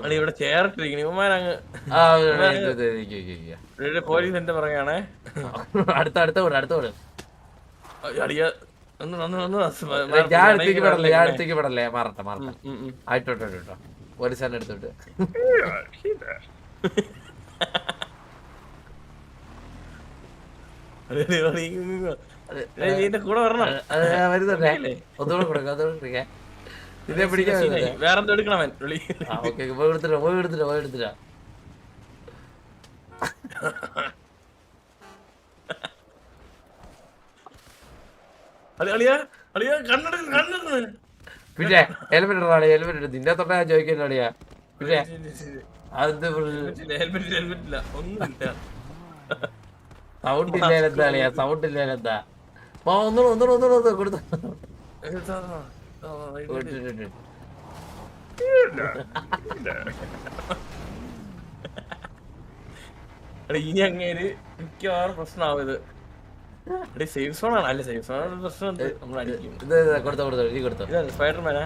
അളി ഇവിടെ ചേർട്ടിരിക്കണ ഇവന്മാരങ്ങ് പോലീസ് എന്റെ പറയാണ് അടുത്ത വിട് അളിയ ഞാൻ അടുത്തേക്ക് വിടല്ലേ മാറട്ടെ ആയിട്ടോട്ടോ പോലീസുകാരനെ എടുത്തോട്ട് കൂടെ വരണം. വരുന്നുണ്ടേ ഒന്നുകൂടെ കൊടുക്കാം ഇതിനെ പിടിക്കാൻ വേറെന്തോ എടുക്കണവൻ വിളി. പോയി എടുത്തില്ല പിന്നെ ഹെൽമെറ്റ് നിന്നെ തൊട്ടാ ഞാൻ ചോദിക്കല്ലോടിയാ പിന്നെ അത് സൗണ്ട് ഇല്ലാലെന്താ സൗണ്ട് ഇല്ലാലെന്താ ഒന്നുകൂടെ കൊടുത്തു ഇനി അങ്ങേര് മിക്കവാറും പ്രശ്നമാവും ഇത്. സേഫ് സോൺ ആണ്. അല്ല സേഫ് സോൺ പ്രശ്നം സ്പൈഡർമാനാ.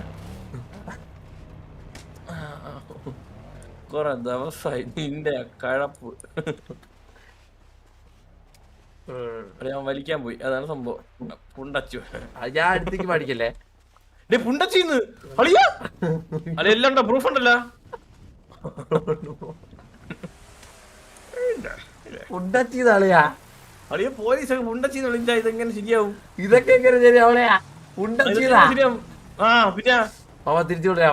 കൊറേ ദിവസമായി നിന്റെ കഴപ്പ്. ഞാൻ വലിക്കാൻ പോയി, അതാണ് സംഭവം. പുണ്ടച്ചു ഞാൻ അടുത്തേക്ക് പഠിക്കല്ലേ പുണ്ടച്ചിന്ന് അളിയാ. അല്ല എല്ലാം ഉണ്ടോ? പ്രൂഫ് ഉണ്ടല്ലോ. പുണ്ടച്ചിതാളിയാ അളിയ പോലീസൊക്കെ പുണ്ടച്ചിന്ന് വിളിച്ചാ ഇതെങ്ങനെ ശരിയാവും? ഇതൊക്കെ എങ്ങനെ ശരിയാവളയാ പുണ്ടച്ചിതാ. ആ പിന്നെ തിരിച്ചു വിടുക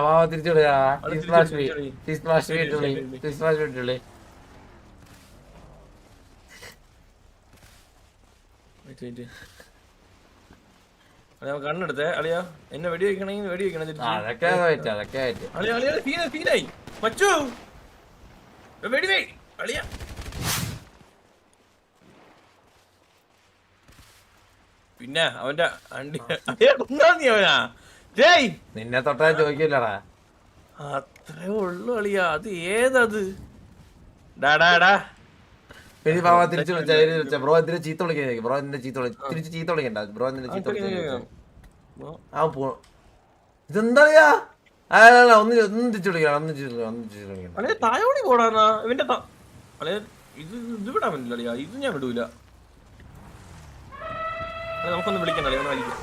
കണ്ണെടുത്തേ അളിയാ. എന്നെ വെടി വെക്കണെങ്കിൽ വെടി വെക്കണം. ഫീനായി മച്ചു വെടി വേ അളിയ. പിന്നെ അവന്റെ അണ്ടി നീ അവനാ ജയ് നിന്നെ തൊട്ടാ ചോദിക്കില്ലടാ. അത്രേ ഉള്ളു അളിയാ. അത് ഏതത് ഡാടാ തിരിച്ചു വിളിച്ച ബ്രോ എന്തിനാ ചീത്ത വിളിക്കാൻ? ബ്രോ എന്തിനാ തിരിച്ച് ചീത്ത വിളിക്കണ്ട. ബ്രോ എന്തിനാ ചീത്ത വിളിക്കാൻ? ഇതെന്താ ഒന്നും തിരിച്ചു വിളിക്കണം. തായോടി പോടാ ഇവന്റെ ഇത് വിടാൻ പറ്റില്ല അളിയാ. ഇത് ഞാൻ വിടൂല. നമുക്കൊന്ന് വിളിക്കണ്ട അളിയാ. ഒന്ന് വലിക്കാം.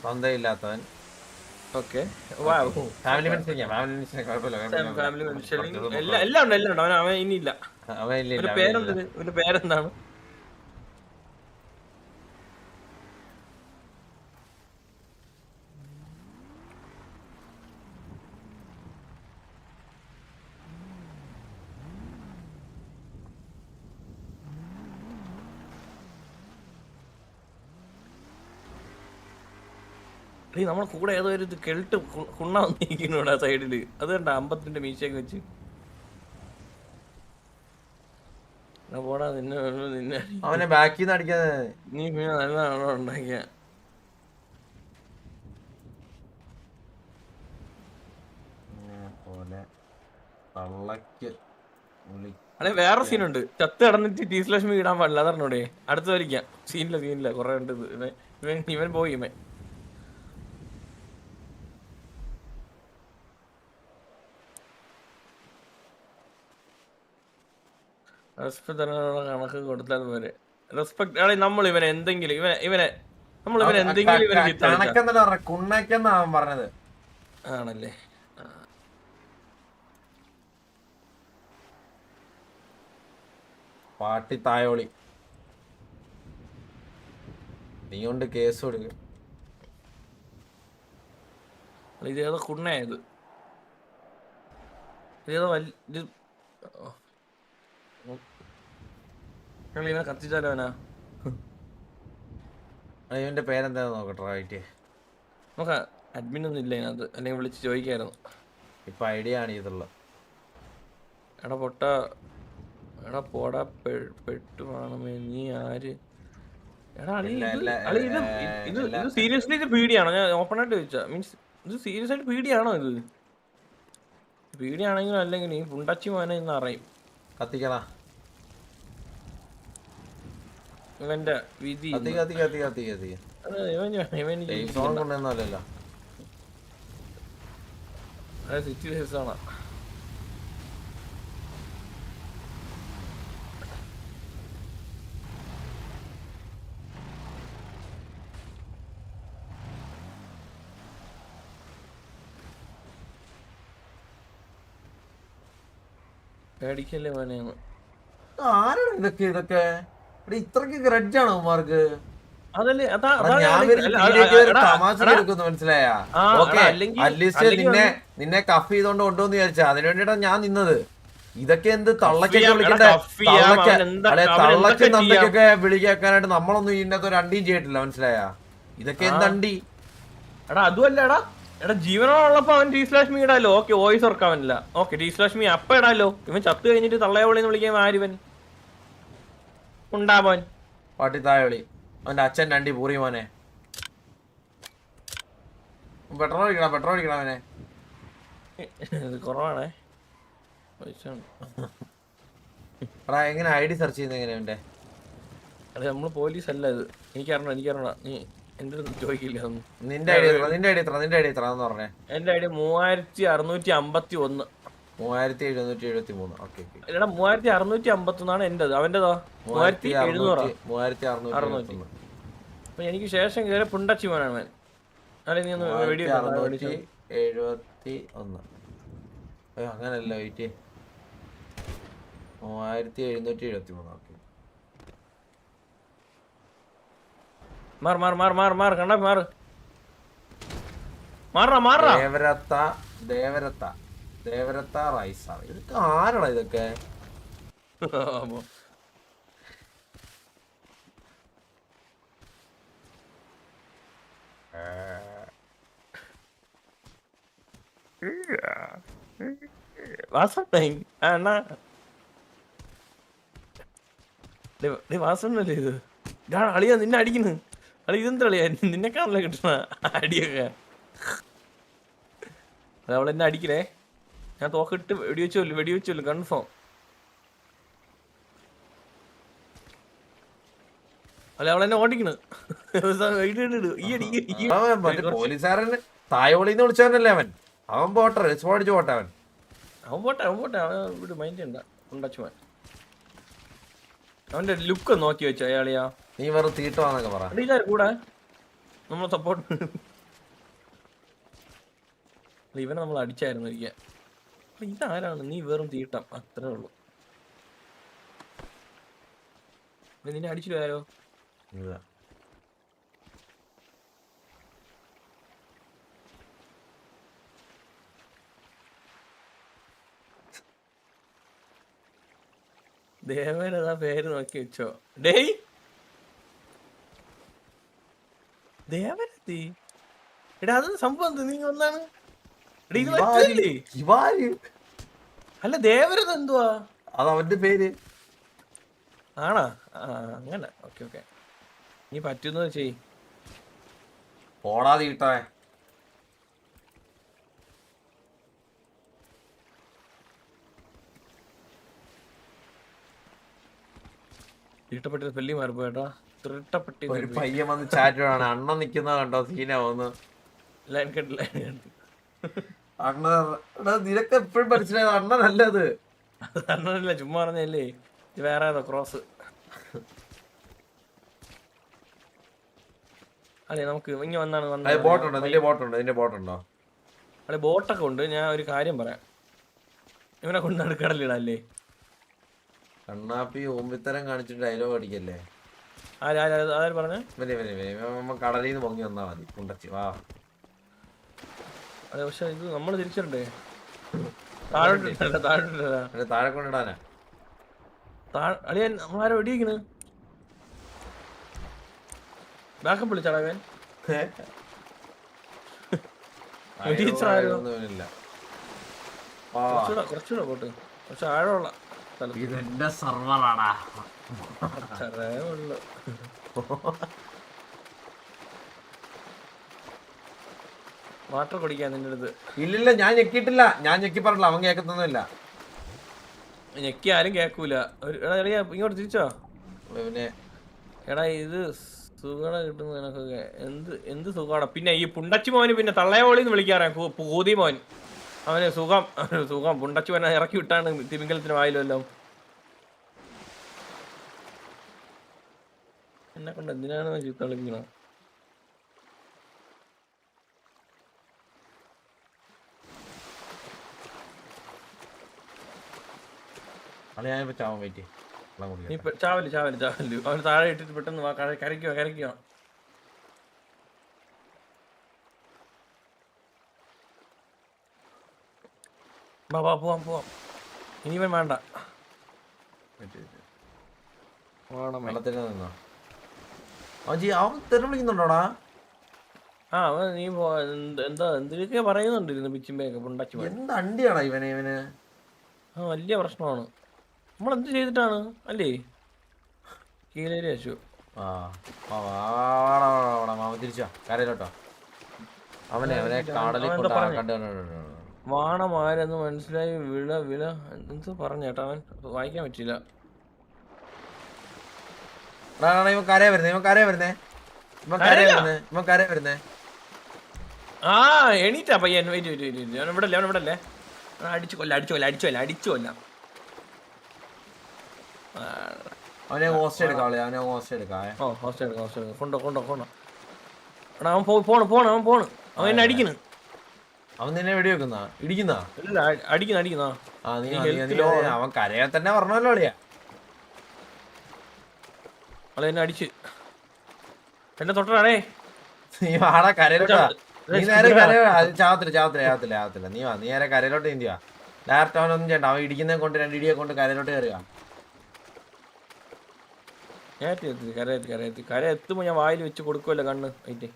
സ്വന്തമില്ലാത്തവൻ. ഓക്കെ ഫാമിലി എല്ലാം ഉണ്ട്. അവൻ ഇനിയില്ല. പേരെന്താണ്? നമ്മളെ കൂടെ ഏതോ ഒരു കെൾട്ട് കുണ്ണ വന്നിരിക്കുന്നു സൈഡില്. അത് കണ്ട അമ്പത്തിന്റെ മീശയൊക്കെ വെച്ച്. പോടാ നിന്നെ അവനെ ബാക്കിൽ നിന്ന് അടിക്കാതെ നീ പിന്നെ നല്ലതാണോ ഉണ്ടാക്കിയ? അല്ലെ വേറെ സീനുണ്ട്. ചത്ത് കിടന്നിട്ട് ടീസ്ലക്ഷ്മി ഇടാൻ പാടില്ല. അതറിഞ്ഞൂടെ? അടുത്ത് വലിക്കാം. സീനില്ല കൊറേ ഉണ്ട്. ഇവൻ പോയി. ഇവൻ റെസ്പെക്ട് തരാനുള്ള കണക്ക് കൊടുത്താൽ പോരെ. റെസ്പെക്ട് ആണെങ്കിൽ നമ്മൾ ഇവനെ എന്തെങ്കിലും പറഞ്ഞത് ആണല്ലേ. പാട്ടി തായോളി നീ കൊണ്ട് കേസ് കൊടുക്ക. ഇതേതോ കുണ്ണയത്. ഇതേതോ ഇവനെ കത്തിച്ചാലോ? ഇവന്റെ പേരെന്താന്ന് നോക്കട്ടെ. റൈറ്റ് നോക്ക. അഡ്മിൻ ഒന്നും ഇല്ല അതിനകത്ത്. അല്ലെങ്കിൽ വിളിച്ച് ചോദിക്കായിരുന്നു. ഇപ്പൊ ഐഡിയ ആണ് ഇതുള്ളത്. എടാ പോടാ പെട്ടുവാണമേ നീ ആര്? എടാ ഇത് സീരിയസ്ലി ഇത് പീഡിയാണോ? ഞാൻ ഓപ്പൺ ആയിട്ട് ചോദിച്ചാ. മീൻസ് ഇത് സീരിയസ് ആയിട്ട് പീഡിയാണോ? ഇത് പീഡിയാണെങ്കിലും അല്ലെങ്കിൽ ഈ പുണ്ടച്ചി മോനെ ഇന്ന് അറിയും. കത്തിക്കണ ഇവന്റെ വിധി കത്തി കത്തി കത്തി കത്തി കത്തി സോങ് കൊണ്ടുവന്നല്ലോ. സിറ്റുവേഷനാണ്. പേടിക്കല്ലേ മോനെന്ന്. ആരാണ് ഇതൊക്കെ ഇതൊക്കെ ഇത്രക്ക് ഗ്രഡ്ജാണോ അവന്മാർക്ക്? അതല്ലേ തമാശ എടുക്കുന്നു മനസ്സിലായ? ഓക്കെ അറ്റ്ലീസ്റ്റ് നിന്നെ കഫ് ചെയ്തോണ്ട് കൊണ്ടുവന്ന് വിചാരിച്ച അതിനു വേണ്ടിട്ടാ ഞാൻ നിന്നത്. ഇതൊക്കെ എന്ത് തള്ളക്കൊക്കെ വിളിക്കണ്ടേ? തള്ളക്ക് നന്ദക്കൊക്കെ വിളിക്കാനായിട്ട് നമ്മളൊന്നും ഇതിനകത്ത് ഒരു അണ്ടിയും ചെയ്തിട്ടില്ല മനസ്സിലായ? ഇതൊക്കെ എന്തണ്ടി? എടാ അതുമല്ല എടാ ജീവനോടുള്ളപ്പോ അവൻ ടി/മീ ഇടാലോ. ഓക്കെ വോയിസ് ഓർക്കാവനില്ല. ഓക്കെ ടി/മീ അപ്പ ഇടാലോ. ഇവൻ ചത്ത് കഴിഞ്ഞിട്ട് തള്ളയവിളിന്ന് വിളിക്കാൻ ആരുവൻ ഉണ്ടാവൻ പാട്ടി തായവിളി. അവന്റെ അച്ഛൻ രണ്ടി പൂറി മോനെ. പെട്രോൾ അടിക്കണം അവനെ. കുറവാണേ. എടാ എങ്ങനെ ഐഡി സെർച്ച് ചെയ്യുന്നത് എങ്ങനെയുണ്ട്? അതെ നമ്മള് പോലീസ് അല്ല ഇത്. എനിക്കറിയണ നീ എന്റെ ചോദിക്കില്ല. നിന്റെ ഐഡി എത്ര പറഞ്ഞേ? എന്റെ ഐഡി 3651. 3773. ഓക്കെ എടാ 3651 എന്റേത്. അവന്റേതോ 3700. അപ്പൊ എനിക്ക് ശേഷം കയറി പുണ്ടച്ചി മോനാണ്. അല്ലെങ്കിൽ നീ ഒന്ന് വീഡിയോ 671. അങ്ങനല്ല വെയിറ്റ് 3773. ഓക്കെ മാർ കണ്ടാ മാറാ. ദേവരത്ത റൈസ. ഇതൊക്കെ ആരാടാ ഇതൊക്കെ? വാസല്ലേ ഇത്? അളിയാ നിന്നെ അടിക്കുന്നു. അളി ഇതെന്താ അളിയാ? നിന്നെക്കാണല്ലോ കിട്ടണ അടിയൊക്കെ. അവളെന്നെ അടിക്കണേ. ഞാൻ തോക്കിട്ട് വെടിവെച്ചല്ലോ കൺഫേം. അല്ല അവളെന്നെ ഓടിക്കണ്. പോലീസുകാരന് തായോളിന്ന് വിളിച്ചവനല്ലേ അവൻ? അവൻ പോട്ടെ റിസ്പോടിച്ച് പോട്ടെ അവൻ പോട്ടെ ഇവിടെ മൈൻഡ് ചെയ്യണ്ട. ഉണ്ടച്ചുമാൻ അവന്റെ ലുക്ക് നോക്കി വെച്ചോ അയാളിയാ. നീ വെറും തീട്ടമാന്നൊക്കെ പറ. ഇതാര് കൂടെ നമ്മളെ സപ്പോർട്ട്. ഇവനെ നമ്മൾ അടിച്ചായിരുന്നു ഇരിക്കാൻ. ഇതാരാണ്? നീ വെറും തീട്ടം അത്രേ ഉള്ളു. നിന്നെ അടിച്ചു പോയാലോ? ദേവനതാ പേര് നോക്കി വെച്ചോ. ഡേയ് ദേവനെത്തി. എടാ അത് സംഭവം നീ ഒന്നാണ്. അല്ല ദേവരത് എന്തുവാ? അത് അവന്റെ പേര് ആണാ? അങ്ങനെ ഓക്കെ നീ പറ്റുന്നത് ചെയ്. പോടാതെ കിട്ടാ. തീട്ടപ്പെട്ടി പെല്ലി മാറിപ്പോയേട്ടാ. തീട്ടപ്പെട്ടി ഒരു പയ്യൻ വന്ന് ചാറ്റാണ്. അണ്ണൻ നിക്കുന്ന കണ്ടോ? സീന വന്ന് അണ്ണ നിനക്ക് എപ്പോഴും മനസ്സിലായത് അണ്ണനല്ലത്. അണ്ണനല്ല ചുമ്മാ പറഞ്ഞല്ലേ. വേറെ ഏതോ ക്രോസ്. അതെ നമുക്ക് ഇങ്ങ വന്നാണ് ബോട്ടുണ്ടോ? നിന്റെ ബോട്ടുണ്ടോ? അതെ ബോട്ടൊക്കെ ഉണ്ട്. ഞാൻ ഒരു കാര്യം പറയാം. ഇവനെ കൊണ്ട് നടുക്കടലിടല്ലേ. കണ്ണാപ്പി ഓമ്പിത്തരം കാണിച്ചിട്ട് ഡയലോഗ് അടിക്കല്ലേ. ആര് പറഞ്ഞേ? കടലിൽ നിന്ന് പൊങ്ങി വന്നാ മതി. കുണ്ടച്ചി വാ. അതെ പക്ഷെ ഇത് നമ്മള് തിരിച്ചിടണ്ടേ? താഴെ കൊണ്ടിടാനാ. അളിയാൻ നമ്മളാരോ വെടിയിക്കണ്. ബാക്കപ്പ് വിളിച്ചാടാവൻ. കുറച്ചുകൂടെ പോട്ട്. പക്ഷെ ആഴമുള്ള ഇതെന്റെ സർവറാടാ. വാട്ടർ കുടിക്കാൻ നിന്റെ അടുത്ത് ഇല്ലില്ല. ഞാൻ ഞെക്കിയിട്ടില്ല. ഞാൻ ഞെക്കി പറഞ്ഞില്ല. അവൻ കേൾക്കുന്നൊന്നുമില്ല. ഞെക്കി ആരും കേക്കൂല. ഇങ്ങോട്ട് തിരിച്ചോ. പിന്നെ എടാ ഇത് സുഖട കിട്ടുന്ന നിനക്കൊക്കെ എന്ത് സുഖാടാ. പിന്നെ ഈ പുണ്ടച്ചി മോന് പിന്നെ തള്ളയോളിന്ന് വിളിക്കാറാ പൂതി മോൻ. അവന് സുഖം പുണ്ടച്ചി മോനെ ഇറക്കി വിട്ടാണ് തിമിംഗലത്തിന് വായിലല്ലോ. എന്നെ കൊണ്ട് എന്തിനാണ് ചീത്ത കളിപ്പിക്കണ? ചാവല് അവന് താഴെ ഇട്ടിട്ട് പെട്ടെന്ന് വാ. കരയ്ക്കോ. പോവാം. ഇനിവൻ വേണ്ട. വിളിക്കുന്നുണ്ടോടാ? ആ അവൻ നീ എന്തൊക്കെ പറയുന്നുണ്ടിരുന്നു പിച്ചിമ്പയൊക്കെ പുണ്ടച്ചി. എന്ത് അണ്ടിയാടാ ഇവന്? ആ വലിയ പ്രശ്നമാണ്. നമ്മളെന്ത് ചെയ്തിട്ടാണ് അല്ലേ കീലേരി അശു? തിരിച്ചാ കരയിലോട്ടോ. അവനെ കാടലിൽ വാണമാരെന്ന് മനസ്സിലായി. വില എന്ത് പറഞ്ഞേട്ടാ അവൻ വായിക്കാൻ പറ്റില്ല. ഇവൻ കരയാ വരുന്നേ. ആ എണീറ്റാ പയ്യൻ. വെയിറ്റ് അവൻ ഇവിടല്ലേ. അടിച്ചു കൊല്ലാം. അവനെ ഹോസ്റ്റ് എടുക്കാം. കൊണ്ടോ. എടാ അവൻ പോണ്. അവൻ എന്നെ അടിക്കുന്നു. അവൻ നിന്നെ വെടി വെക്കുന്ന ഇടിക്കുന്ന അടിക്കുന്ന. അവൻ കരയാ തന്നെ പറഞ്ഞല്ലോ അളിയാ. എന്നെ അടിച്ച് എന്നെ തൊട്ടേ. നീ വാടാ കരയിലോട്ടാ. നീ നേരെ ചാവത്തില്ല. നീ നേരെ കരയിലോട്ട് ഇന്ത്യ. ഡയറക്റ്റ് അവനൊന്നും ചെയ്യണ്ട. അവൻ ഇടിക്കുന്നേ കൊണ്ട് 2 ഇടിയെ കൊണ്ട് കരയിലോട്ട് കയറുക. കര എത്തുമ്പോ ഞാൻ വായിൽ വെച്ച് കൊടുക്കുമല്ലോ കണ്ണ് ആയിട്ട്.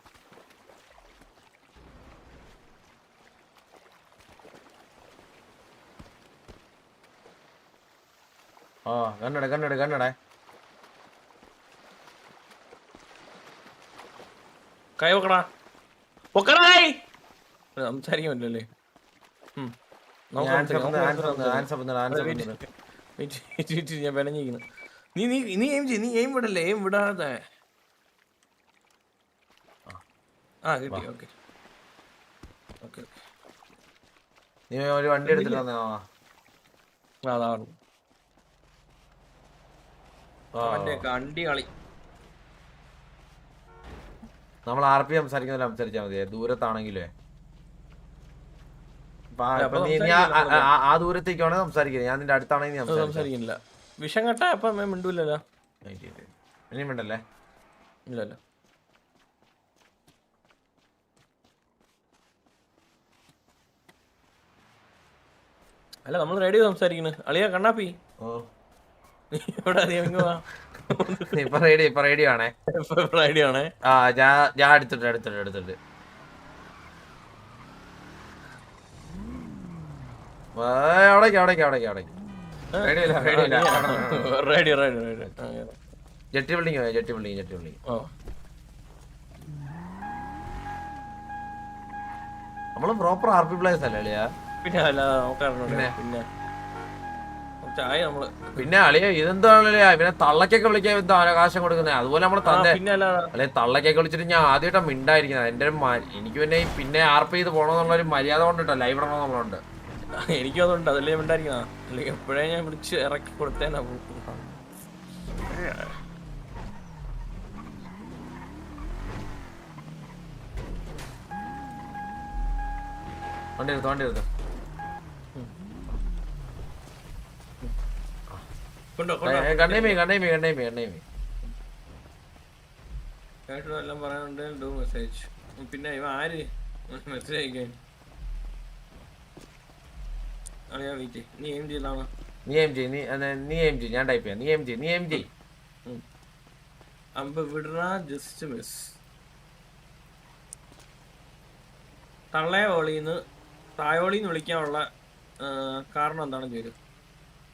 കണ്ണട കൈ വെക്കടാ. സംസാരിക്കാൻ പറ്റില്ലല്ലേ? ഞാൻ പെനഞ്ഞിരിക്കുന്നു. നീ എയിം വിടല്ലേ? എയിം വിടാതെ. കിട്ടി. ഓക്കെ. നീ ഒരു വണ്ടി എടുത്തിട്ട് കണ്ടി കളി. നമ്മൾ RP സംസാരിച്ചാൽ മതി. ദൂരത്താണെങ്കിലേ ആ ദൂരത്തേക്കാണ് സംസാരിക്കുന്നത്. ഞാൻ നിന്റെ അടുത്താണെങ്കിൽ സംസാരിക്കുന്നില്ല. വിഷം കെട്ടാ അപ്പൊ മിണ്ടൂലല്ലോ. ഇനിയും മിണ്ടല്ലേ? ഇല്ലല്ലോ. അല്ല നമ്മൾ റേഡിയോ സംസാരിക്കുന്നു. അളിയാ കണ്ണാപ്പി ഇപ്പൊ റേഡിയോ ആണേ. ഞാൻ എടുത്തിട്ട് അവിടേക്ക് ജെട്ടി ബിൽഡിംഗ്. നമ്മള് പ്രോപ്പർ RP പ്ലേയേഴ്സ് അല്ലേ അളിയാ? പിന്നെ അളിയ ഇതെന്താണല്ലേ ഇവനെ തള്ളക്കൊക്കെ വിളിക്കാൻ എന്താ അവകാശം കൊടുക്കുന്നത്? അതുപോലെ നമ്മള് തന്നെ അല്ലെ തള്ളക്കൊക്കെ വിളിച്ചിട്ട് ഞാൻ ആദ്യമായിട്ടാ മിണ്ടായിരിക്കുന്നത്. എന്റെ എനിക്ക് പിന്നെ RP ചെയ്ത് പോകണമെന്നുള്ളൊരു മര്യാദ കൊണ്ടിട്ടോ ലൈവ് ഇടണമെന്നുള്ളുണ്ട്. എനിക്കും അതുകൊണ്ട് അതല്ലേ മിണ്ടായിരിക്കുന്ന. അല്ലെങ്കിൽ എപ്പോഴേ ഞാൻ വിളിച്ച് ഇറക്കി കൊടുത്തേനാ. വണ്ടി എടുത്തോ. എല്ലാം പറയാനുണ്ട്. Do message. പിന്നെ ഇവ ആര് മെസ്സേജ് അയക്കാൻ? നീ എം ചെയ്യലാണോ? ഞാൻ ടൈപ്പ് ചെയ്യാം. നീ എം ജി അമ്പ വിടറാ ജസ്റ്റ് മിസ്. തള്ളയോളിന്ന് തായോളിന്ന് വിളിക്കാനുള്ള കാരണം എന്താണെന്ന് ചോദിക്കും.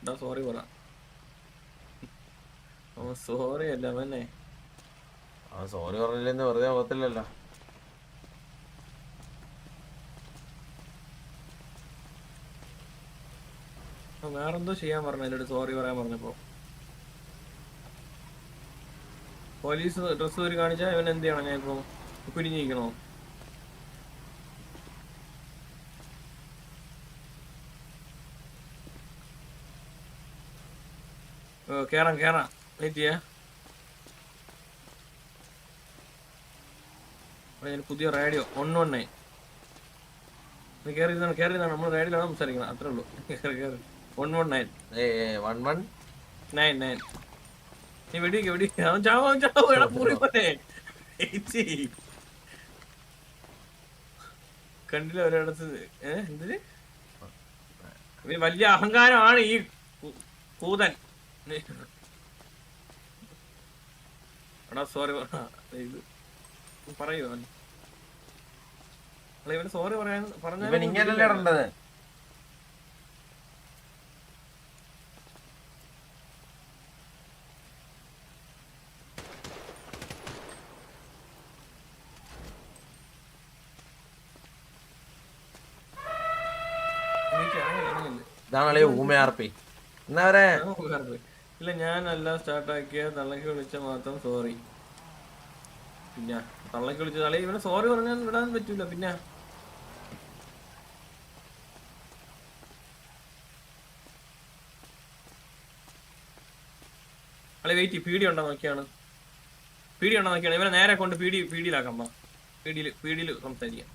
എന്താ സോറി പറ. സോറി അല്ല അവനെ. സോറി പറഞ്ഞില്ലെന്ന് വെറുതെ പോകത്തില്ലല്ലോ. വേറെന്തോ ചെയ്യാൻ പറഞ്ഞു. അതിൻ്റെ സോറി പറയാൻ പറഞ്ഞപ്പോ പോലീസ് ഡ്രസ് ഒരു കാണിച്ചാൽ ഇവൻ എന്ത് ചെയ്യണം? ഞാൻ ഇപ്പൊ കുനിഞ്ഞിരിക്കണോ? കേറാം വെയിറ്റ് ചെയ്യാ. പുതിയ റേഡിയോ 119 കേറി നമ്മൾ റേഡിയോയിലാണ് സംസാരിക്കണം. അത്രേ ഉള്ളൂ. കേറി 119 നീ വെടിക്ക് അവൻ ചാവ പൂറി പോലെ കണ്ടില്ല ഒരിടത്ത്. എന്തിന് വലിയ അഹങ്കാരമാണ് ഈ കൂതൻ. എടാ സോറി ഇത് പറയൂ അവൻ. ഇവന് സോറി പറഞ്ഞാൽ ഇങ്ങനല്ലേ ഇടേണ്ടത്? ഇതാണല്ലേ ഊമയാർപ്പി. എന്നാ ഇല്ല ഞാനല്ല സ്റ്റാർട്ടാക്കിയ തള്ളക്ക് വിളിച്ച മാത്രം സോറി. പിന്നെ തള്ളക്ക് വിളിച്ച തള്ളി ഇവനെ സോറി പറഞ്ഞാൽ വിടാൻ പറ്റൂല. പിന്നെ അല്ലെ വെയിറ്റ് പീഡി ഉണ്ടോ നോക്കിയാണ് ഇവനെ നേരെ കൊണ്ട് പീഡിയിലാക്കാം. പീഡിയിൽ സംസാരിക്കാം.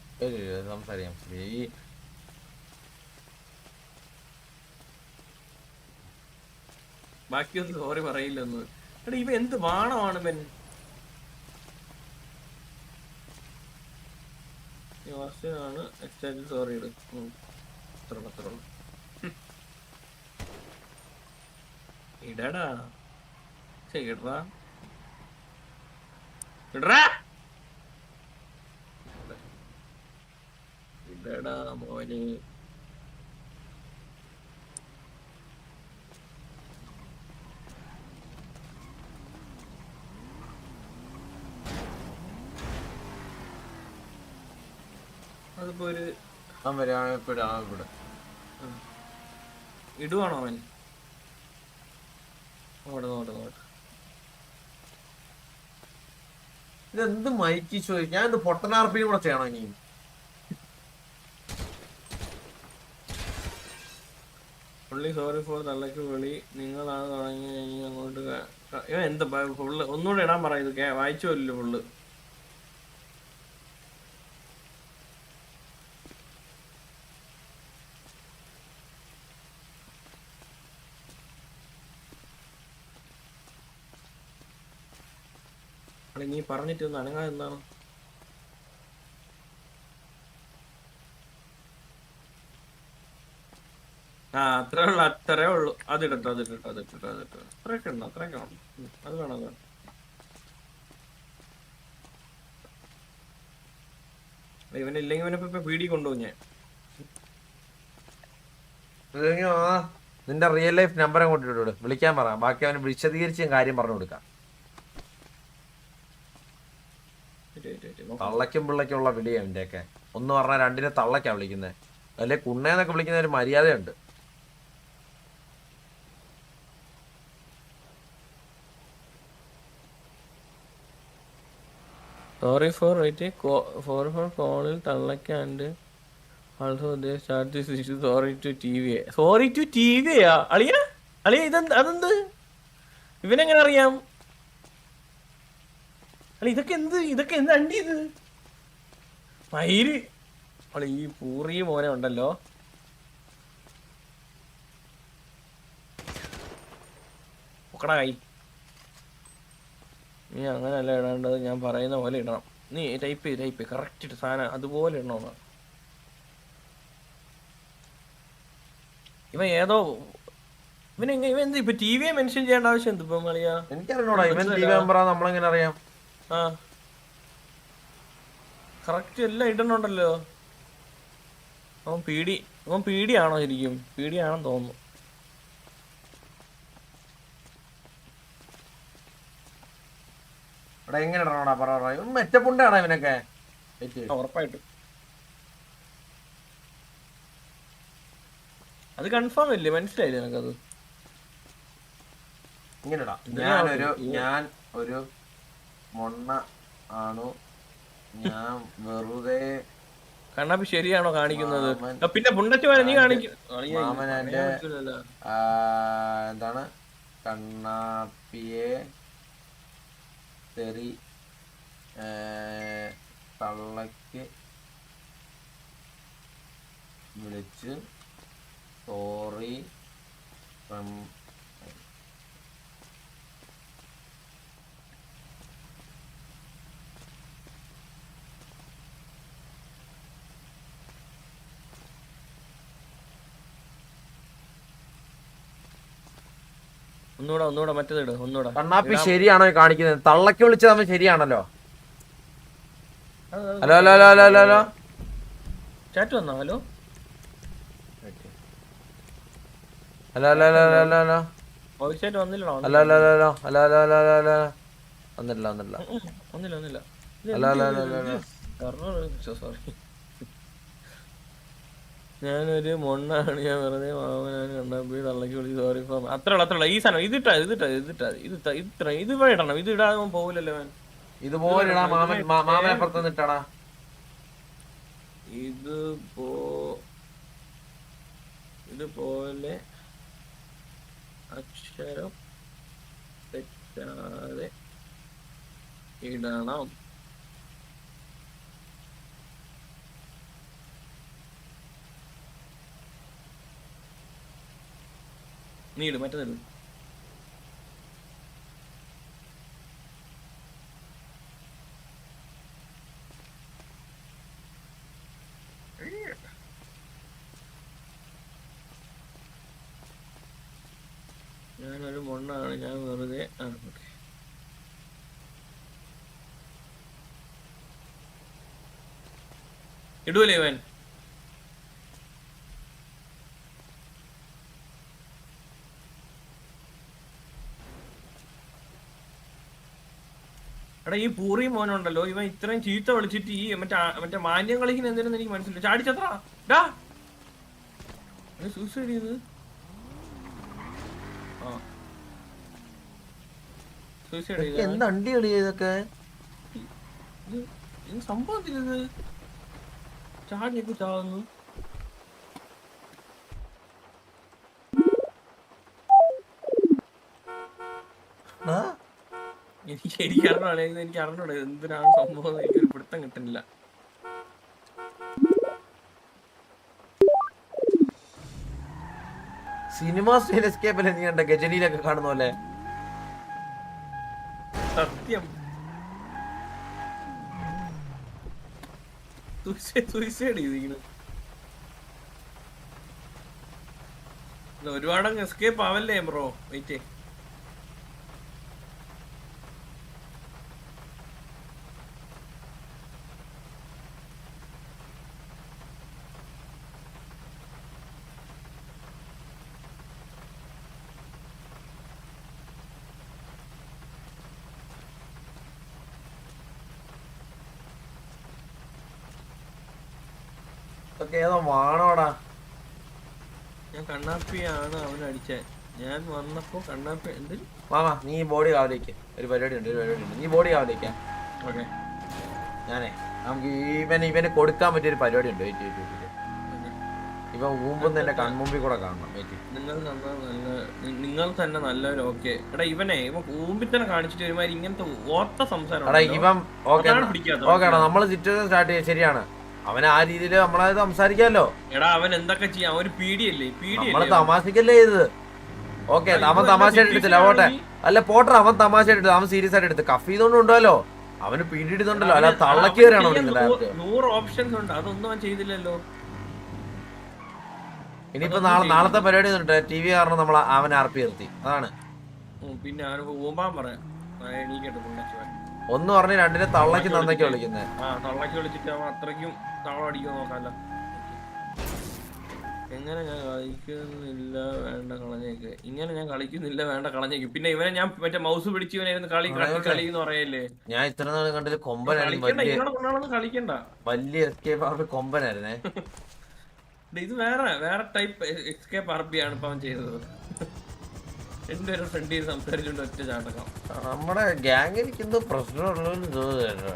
ബാക്കിയൊന്നും സോറി പറയില്ലെന്ന്. എടാ ഇവ എന്ത് വാണമാണ് ഇവൻ. ആണ് എക്സ്ചേഞ്ച് സോറി ഇട്. ഇടടാ ഇടടാ മോനെ. അതിപ്പോ ഒരു ഇടുവാണോ അവൻ? നോട്ട് ഇതെന്ത് മൈക്കി ചോദിക്കും. ഞാൻ ഇത് പൊട്ടനാർപ്പിയും കൂടെ ചെയ്യണം ഇനി. പുള്ളി സോറി ഫോർ തള്ളക്ക് വിളി നിങ്ങളാണ് തുടങ്ങി അങ്ങോട്ട്. ഇവൻ എന്താ ഫുള്ള് ഒന്നുകൂടെ ഇടാൻ പറയുന്നത്? വായിച്ചു പോലില്ല ഫുള്ള്. നീ പറഞ്ഞിട്ട് ഒന്ന് അനങ്ങാതെ എന്താണ്? അത്രേ ഉള്ളു. അതിട്ടോ അത്രയൊക്കെ ഉണ്ടോ? അത്രയൊക്കെ ഉണ്ടോ? അത് വേണം. ഇവനില്ലെങ്കിൽ ഇവനിപ്പോ പീഡി കൊണ്ടുപോകും ഞാൻ. നിന്റെ റിയൽ ലൈഫ് നമ്പർ അങ്ങോട്ട് വിളിക്കാൻ പറ. ബാക്കി അവന് വിശദീകരിച്ച് കാര്യം പറഞ്ഞു കൊടുക്കാം. തള്ളയ്ക്കും പിള്ളയ്ക്കുള്ള വിളിയാ അവൻ്റെയൊക്കെ. ഒന്ന് പറഞ്ഞാൽ രണ്ടിനെ തള്ളയ്ക്കാ വിളിക്കുന്നത്. അല്ലെ കുണ്ണേന്നൊക്കെ വിളിക്കുന്ന ഒരു മര്യാദയുണ്ട്. സോറി ഫോർ കോളിൽ തള്ളയ്ക്ക് and also they start this issue. Sorry to ടിവിയാ അളിയ ഇതെന്ത്? അതെന്ത്? ഇവനെങ്ങനെ അറിയാം? ഇതൊക്കെ എന്ത് അണ്ടി ഇത് മയില്? ഈ പൂറി മോനെ ഉണ്ടല്ലോ. ഒക്കടാ കൈ. നീ അങ്ങനെയല്ല ഇടേണ്ടത്. ഞാൻ പറയുന്ന പോലെ ഇടണം. നീ ടൈപ്പ് കറക്റ്റ് സാധനം അതുപോലെ ഇടണമെന്ന്. ഇവൻ ഏതോ ഇവൻ എന്ത് ഇപ്പൊ ടി വിയെ മെൻഷൻ ചെയ്യേണ്ട ആവശ്യം എന്ത് ഇപ്പം കളിയാ? എനിക്കറിഞ്ഞൂടാ ഇവൻ ടി വി മെമ്പറാ. നമ്മളെങ്ങനെ അറിയാം? കറക്റ്റ് എല്ലാം ഇടണുണ്ടല്ലോ. അവൻ പീഡിയാണോ ശരിക്കും? പീഡിയാണെന്ന് തോന്നുന്നു. എങ്ങനെ ഇടണോടാ പറ. മെറ്റപ്പുണ്ടാണ് ഇവനൊക്കെ ഉറപ്പായിട്ടും. അത് കൺഫേം അല്ലേ? മനസ്സിലായില്ലേ നിനക്കത്? ഇങ്ങനെടാ. ഞാൻ ഒരു മൊണ്ണ ആണു ഞാൻ വെറുതെ കണ്ണാപ്പി ശരിയാണോ കാണിക്കുന്നത്? പിന്നെ പുണ്ടച്ച് വരെ നീ കാണിക്കും. മാമൻ എന്റെ എന്താണ് കണ്ണാപ്പിയെ തെറി തള്ളക്ക് വിളിച്ച് സോറി ഒന്നുകൂടെ മറ്റേത് ഒന്നുകൂടെ. കണ്ണാപ്പി ശരിയാണോ കാണിക്കുന്നത്? തള്ളക്ക് വിളിച്ചത് അവൻ ശരിയാണല്ലോ. Hello hello hello hello hello chat വന്നോ? Hello hello hello hello hello hello voice chat വന്നില്ലണോ? Hello hello hello hello hello hello hello hello വന്നില്ല ഒന്നില്ല. Hello hello hello hello sorry, ഞാനൊരു മൊണ്ണാണ്, ഞാൻ വെറുതെ മാമനാണ് കണ്ണാപ്പി തള്ളക്ക് വിളിച്ച് സോറി ഫോം. അത്രയുള്ള ഈ സാധനം ഇത് ഇടണം. ഇത് ഇടാതെ പോകില്ലല്ലോ മാൻ. ഇതുപോലെ മാമനപ്പുറത്ത് നിട്ടാടാ. ഇതുപോലെ അക്ഷരം തെറ്റാതെ ഇടണം. നീ ഇട് മറ്റേത്. ഞാനൊരു മൊണ്ണാണ്, ഞാൻ വെറുതെ ഇടൂലേ ഇവൻ? എടാ ഈ പൂറി മോനുണ്ടല്ലോ, ഇവൻ ഇത്രയും ചീത്ത വിളിച്ചിട്ട് ഈ മറ്റേ മാന്യം കളിക്കുന്ന എന്തിനെന്ന് എനിക്ക് മനസ്സിലായി. ചാടിച്ചത്ര സൂസൈഡ് ചെയ്ത് സൂസൈഡ് ചെയ്തൊക്കെ സംഭവത്തില് ചാടിയൊക്കെ ചാവുന്നു. എനിക്ക് അറിഞ്ഞോ എനിക്ക് അറിഞ്ഞൂടെ എന്തിനാണ് സംഭവം, എനിക്കൊരു പിടുത്തം കിട്ടുന്നില്ല. സിനിമ സ്റ്റൈൽ എസ്കേപ്പ് നീ കണ്ട ഗജനിയിലൊക്കെ കാണുന്ന പോലെ. സത്യം സൂയിസൈഡ് ചെയ്തിരിക്കുന്നു. ഒരുപാടങ്ങ് എസ്കേപ്പ് ആവല്ലേ ബ്രോ? വെയിറ്റ്. ഏതോ വാണോടാ. ഞാൻ കണ്ണാപ്പിയാണ് അവനടിച്ചേ. ഞാൻ വന്നപ്പോ കണ്ണാപ്പി എന്ത് മാമാ നീ ബോഡി കാവലേക്ക് ഒരു പരിപാടി ഉണ്ട്. നീ ബോഡി കാവലേക്കാ. ഓക്കെ ഞാനേ നമുക്ക് ഇവന് കൊടുക്കാൻ പറ്റിയൊരു പരിപാടി ഉണ്ട്. ഇവൻ ഊമ്പുന്ന എന്റെ കൺമുമ്പിൽ കൂടെ കാണണം. നിങ്ങൾ തന്നെ നല്ലൊരു ഓക്കെ. എടാ ഇവനെ ഊമ്പിൽ തന്നെ കാണിച്ചിട്ട് ഒരുമാതിരി ഇങ്ങനത്തെ ഓർത്ത സംസാരം. ഇവൻ ഓക്കെ നമ്മള് സിറ്റുവേഷൻ സ്റ്റാർട്ട് ചെയ്യാൻ ശരിയാണ്. അവൻ ആ രീതിയിൽ നമ്മളത് സംസാരിക്കാമല്ലോ. എടാ അവൻ എന്തൊക്കെ ചെയ്യാം, അവന് പീഡിയല്ലേ? നമ്മള് തമാശക്കല്ലേ ഇത്. ഓക്കെ അവൻ തമാശ എടുത്തില്ല പോട്ടെ. അല്ല പോട്ടെ, അവൻ തമാശ എടുത്ത് അവൻ സീരിയസ് ആയിട്ട് എടുത്ത് കഫ് ചെയ്തോണ്ട് ഉണ്ടല്ലോ. അവന് പീഡിയിടുന്നുണ്ടല്ലോ. അല്ല തള്ളക്കേറാണോ? 100 ഓപ്ഷൻസ് ഉണ്ട്, അതൊന്നും അവൻ ചെയ്തില്ലല്ലോ. ഇനിയിപ്പോ നാളത്തെ പരിപാടി TV കാരണം നമ്മൾ അവനെ ആർപ്പി നിർത്തി. അതാണ് പിന്നെ ഊമ്പാൻ പറയാം. ഒന്ന് പറഞ്ഞ് രണ്ടിനെ തള്ളക്ക് നന്നൊക്കെ വിളിക്കുന്നത്. തള്ളക്ക് വിളിച്ചിട്ട് അവൻ അത്രയ്ക്കും തള്ളം അടിക്കുമോ നോക്കാല്ലോ. എങ്ങനെ ഞാൻ കളിക്കുന്നില്ല വേണ്ട കളഞ്ഞേക്ക്. ഇങ്ങനെ ഞാൻ കളിക്കുന്നില്ല വേണ്ട കളഞ്ഞേക്ക്. പിന്നെ ഇവനെ ഞാൻ മറ്റേ മൗസ് പിടിച്ച് ഇവനായിരുന്നു കളി എന്ന് പറയല്ലേ. ഞാൻ ഇത്ര നാൾ കണ്ടിട്ട് കൊമ്പനായിരുന്നു. കളിക്കണ്ട വലിയ എസ്കേപ്പ് കൊമ്പനായിരുന്നേ. ഇത് വേറെ ടൈപ്പ് എസ്കേപ്പ് ആർപിയാണ് ഇപ്പൊ അവൻ ചെയ്തത്. എന്റെ ഒരു ഫ്രണ്ട് സംസാരിച്ചോണ്ട് ഒറ്റ ചാട്ടക്കാം. നമ്മുടെ ഗ്യാങ്ങിരിക്കുന്ന പ്രശ്നമുള്ളതെന്ന് തോന്നുന്നു.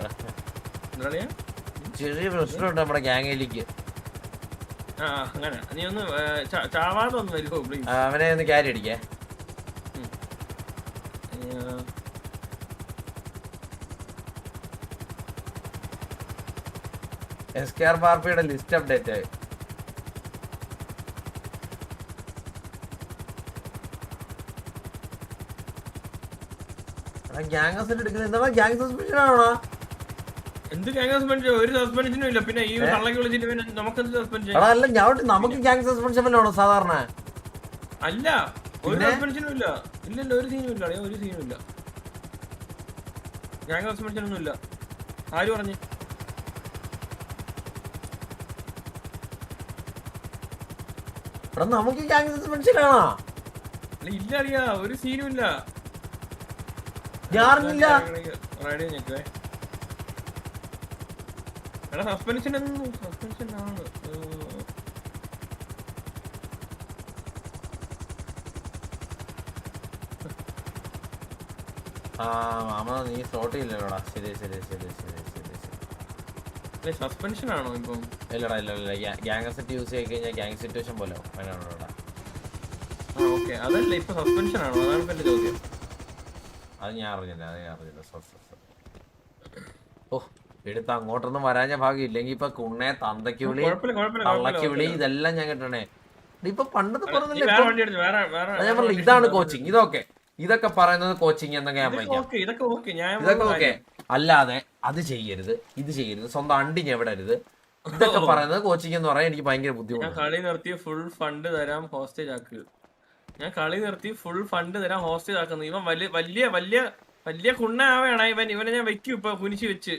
എന്താ ചെറിയ പ്രശ്നമുണ്ട് നമ്മുടെ ഗ്യാങ്ങിലേക്ക്. അങ്ങനെ നീ ഒന്ന് ചാവാതെ ഒന്ന് വരുമോ പ്ലീസ്? അവനെ ഒന്ന് ക്യാരി അടിക്കേ. SKR പാർപ്പിയുടെ ലിസ്റ്റ് അപ്ഡേറ്റ് ആയി. എന്ത് ഗ്യാങ് സസ്പെൻഷൻ? ഒരു സസ്പെൻഷനും ഇല്ല. പിന്നെ ഈ തള്ളക്ക് വിളിച്ചിട്ട് പിന്നെ നമുക്ക് സസ്പെൻഷൻ നമുക്ക് ഗ്യാങ് സസ്പെൻഷൻ ആണോ സാധാരണ? അല്ല, ഒരു സസ്പെൻഷനും ഇല്ല. ഇല്ലല്ലോ, ഒരു സീനും ഇല്ല. ഒരു സീനും ഇല്ല. ഗ്യാങ് സസ്പെൻഷൻ ഒന്നും ഇല്ല. ആര് പറഞ്ഞു? നമുക്ക് ഗ്യാങ് സസ്പെൻഷൻ ആണോ? ഇല്ല അറിയാ, ഒരു സീനും ഇല്ല. സസ്പെൻഷൻ സസ്പെൻഷൻ ആണ്. നീ സോർട്ട് ചെയ്യില്ലല്ലോടാ. ശരി. സസ്പെൻഷൻ ആണോ ഇപ്പം? ഇല്ലടാ, ഇല്ല. ഗ്യാങ് സെറ്റ് യൂസ് ചെയ്ത് കഴിഞ്ഞാൽ ഗ്യാങ് സിറ്റുവേഷൻ പോലെ അതിനാണോടാ. അതല്ല, ഇപ്പൊ സസ്പെൻഷൻ ആണോ? അതാണ് എന്റെ ചോദ്യം. അത് ഞാൻ അറിഞ്ഞില്ല. ഓ, എടുത്ത് അങ്ങോട്ടൊന്നും വരാഞ്ഞ ഭാഗ്യം. ഇല്ലെങ്കിൽ ഇപ്പൊ കുണ്ണെ തന്തയ്ക്ക് വിളി, തള്ളക്ക് വിളി, ഇതെല്ലാം ഞാൻ കേട്ടണേ. ഇപ്പൊ പണ്ടത്തെ പറഞ്ഞില്ല. ഞാൻ പറഞ്ഞില്ല, ഇതാണ് കോച്ചിങ്. ഇതൊക്കെ പറയുന്നത് കോച്ചിങ് എന്നൊക്കെ ഞാൻ പറയാം. ഇതൊക്കെ ഓക്കെ. അല്ലാതെ അത് ചെയ്യരുത്, ഇത് ചെയ്യരുത്, സ്വന്തം അണ്ടിഞ്ഞ് എവിടരുത്, ഇതൊക്കെ പറയുന്നത് കോച്ചിങ് എന്ന് പറയാൻ എനിക്ക് ഭയങ്കര ബുദ്ധിമുട്ട്. കളി നിർത്തി ഫുൾ ഫണ്ട് തരാം ഹോസ്റ്റേജ് ആക്കുക. ഞാൻ കളി നിർത്തി ഫുൾ ഫണ്ട് തരാം ഹോസ്റ്റേജ് ആക്കുന്നു. ഇവൻ വലിയ കുണ്ണാവേണ ഇവനെ ഞാൻ വെക്കും ഇപ്പൊ കുനിച്ച് വെച്ച്.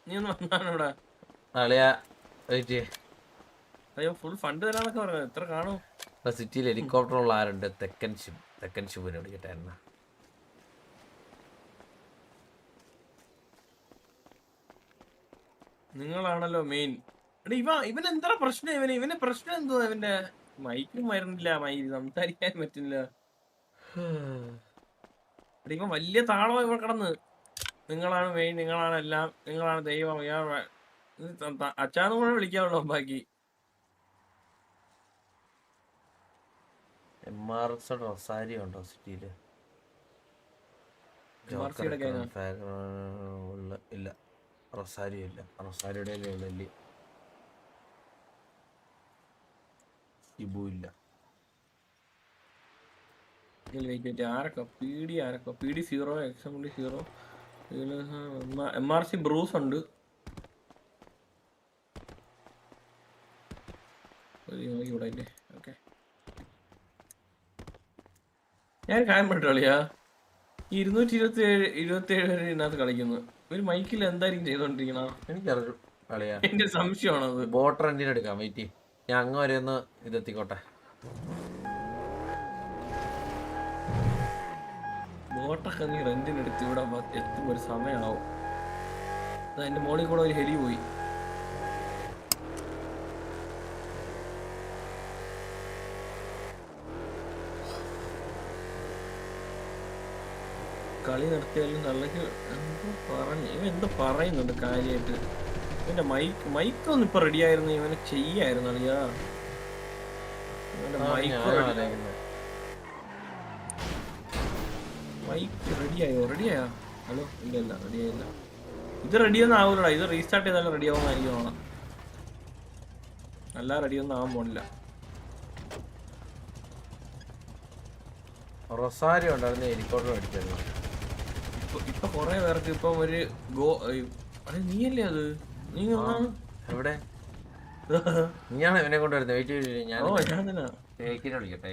നീ ഒന്ന് വന്നാണ് ഇവിടെ ഫുൾ ഫണ്ട് തരാന്നൊക്കെ പറഞ്ഞത്. എത്ര കാണും? സിറ്റിയിൽ ഹെലികോപ്റ്ററുള്ള ആരുണ്ട്? തെക്കൻ ശിവനെ വിളിക്കട്ടെ. നിങ്ങളാണല്ലോ മെയിൻ. ഇവൻ എന്താ പ്രശ്നം? ഇവന് പ്രശ്നം എന്തുവാ? ഇവന്റെ മൈക്കും വരുന്നില്ല, സംസാരിക്കാൻ പറ്റില്ല. ഇവൻ വലിയ താളോ ഇവ കിടന്ന്. നിങ്ങളാണ് മെയിൻ, നിങ്ങളാണ് എല്ലാം, നിങ്ങളാണ് ദൈവം. അച്ഛാന്ന് കൂടെ വിളിക്കാവുള്ളൂ. ബാക്കി ഉണ്ടോ സിറ്റിയില്? ഇല്ല, റൊസാരിയോ ഇല്ല. റൊസാരിയുടെ ഉള്ളി ഇബു ഇല്ല. ആരൊക്കെ PD 0, XMD 0, MRC ബ്രൂസ് ഉണ്ട്. ഞാൻ കാര്യം പറ്റില്ല. 227 വരെ ഇതിനകത്ത് കളിക്കുന്നു. ഒരു മൈക്കിൽ എന്തായിരിക്കും ചെയ്തോണ്ടിരിക്കണ? എനിക്കറിഞ്ഞു കളിയാ. എന്റെ സംശയമാണത്. ബോട്ട് റെന്റിന് എടുക്കാം. വെയിറ്റ്, ഞാൻ അങ്ങ് വരെ ഒന്ന് ഇതെത്തിക്കോട്ടെ. ബോട്ടൊക്കെ നീ റെന്റിനെടുത്ത് ഇവിടെ എത്തുമ്പോ ഒരു സമയമാവും. അതിന്റെ മോളിൽ കൂടെ ഒരു ഹെലി പോയി. കളി നിർത്തിയാലും തള്ളക്ക് എന്തോ പറയുന്നുണ്ട് കാര്യമായിട്ട്. ഇവന്റെ മൈക്കൊന്നും ഇപ്പൊ റെഡി ആയിരുന്നു. ഇവനെ ചെയ്യായിരുന്നു അറിയാ. മൈക്ക് റെഡിയായോ? ഹലോ, ഇല്ല റെഡിയായില്ല. ഇത് റെഡിയൊന്നും ആവൂലടാ. ഇത് റീസ്റ്റാർട്ട് ചെയ്താലും റെഡി ആവുമെന്നായിരിക്കും തോന്നണം. അല്ല, റെഡിയൊന്നും ആവാൻ പോണില്ല. റൊസാരിയോ ഉണ്ടായിരുന്നു, ഹെലികോപ്റ്റർ അടിച്ചായിരുന്നു. ഇപ്പൊ കൊറേ പേർക്ക് ഇപ്പം ഒരു നീയല്ലേ അത്? നീ എവിടെ? നീയാണ് ഇവനെ കൊണ്ടുവരുന്നത്. വെയിറ്റ് ചെയ്തിട്ട് ഞാൻ വിളിക്കട്ടെ.